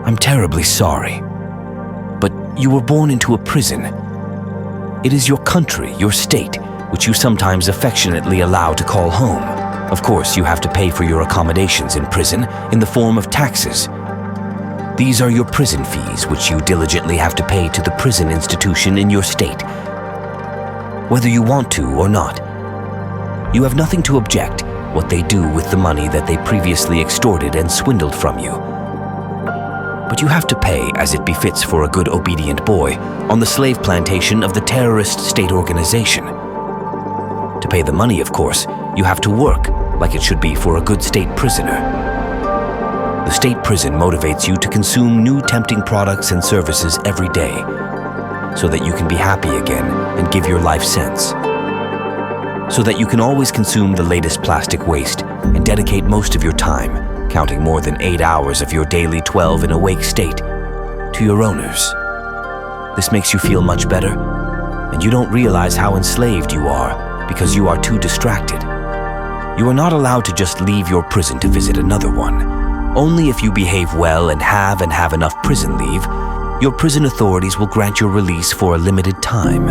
I'm terribly sorry, but you were born into a prison. It is your country, your state, which you sometimes affectionately allow to call home. Of course, you have to pay for your accommodations in prison in the form of taxes. These are your prison fees, which you diligently have to pay to the prison institution in your state, whether you want to or not. You have nothing to object what they do with the money that they previously extorted and swindled from you. But you have to pay, as it befits for a good obedient boy, on the slave plantation of the terrorist state organization. To pay the money, of course, you have to work, like it should be for a good state prisoner. The state prison motivates you to consume new tempting products and services every day, so that you can be happy again and give your life sense. So that you can always consume the latest plastic waste and dedicate most of your time, counting more than 8 hours of your daily 12 in awake state, to your owners. This makes you feel much better, and you don't realize how enslaved you are because you are too distracted. You are not allowed to just leave your prison to visit another one. Only if you behave well and have enough prison leave, your prison authorities will grant your release for a limited time.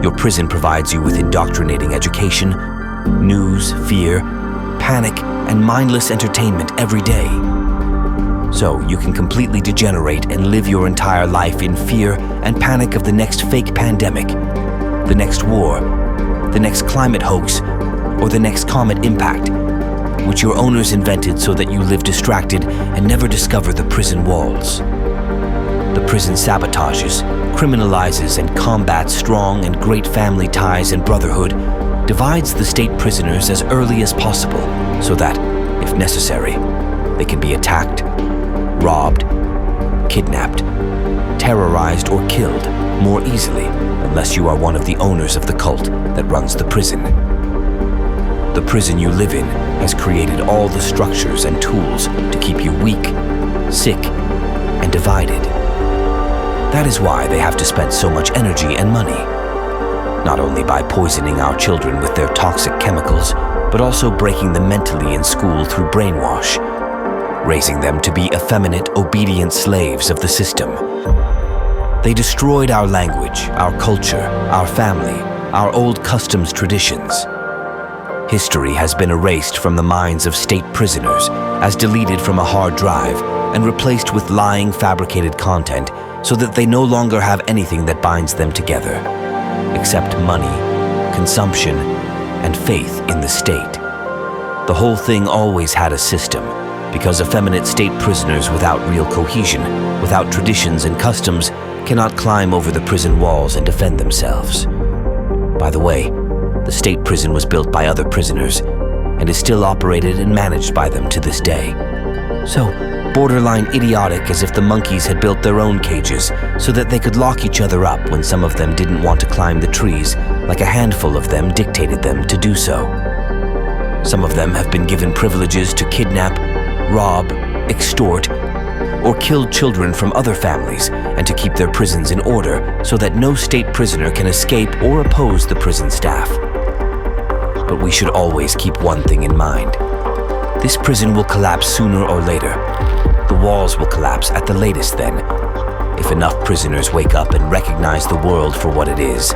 Your prison provides you with indoctrinating education, news, fear, panic, and mindless entertainment every day. So you can completely degenerate and live your entire life in fear and panic of the next fake pandemic, the next war, the next climate hoax, or the next comet impact, which your owners invented so that you live distracted and never discover the prison walls. The prison sabotages, criminalizes, and combats strong and great family ties and brotherhood, divides the state prisoners as early as possible so that, if necessary, they can be attacked, robbed, kidnapped, terrorized, or killed more easily unless you are one of the owners of the cult that runs the prison. The prison you live in has created all the structures and tools to keep you weak, sick, and divided. That is why they have to spend so much energy and money, not only by poisoning our children with their toxic chemicals, but also breaking them mentally in school through brainwash, raising them to be effeminate, obedient slaves of the system. They destroyed our language, our culture, our family, our old customs, traditions. History has been erased from the minds of state prisoners as deleted from a hard drive and replaced with lying, fabricated content so that they no longer have anything that binds them together, except money, consumption, and faith in the state. The whole thing always had a system, because effeminate state prisoners without real cohesion, without traditions and customs, cannot climb over the prison walls and defend themselves. By the way, the state prison was built by other prisoners and is still operated and managed by them to this day. So, borderline idiotic as if the monkeys had built their own cages so that they could lock each other up when some of them didn't want to climb the trees, like a handful of them dictated them to do so. Some of them have been given privileges to kidnap, rob, extort, or kill children from other families and to keep their prisons in order so that no state prisoner can escape or oppose the prison staff. But we should always keep one thing in mind. This prison will collapse sooner or later. The walls will collapse at the latest then, if enough prisoners wake up and recognize the world for what it is.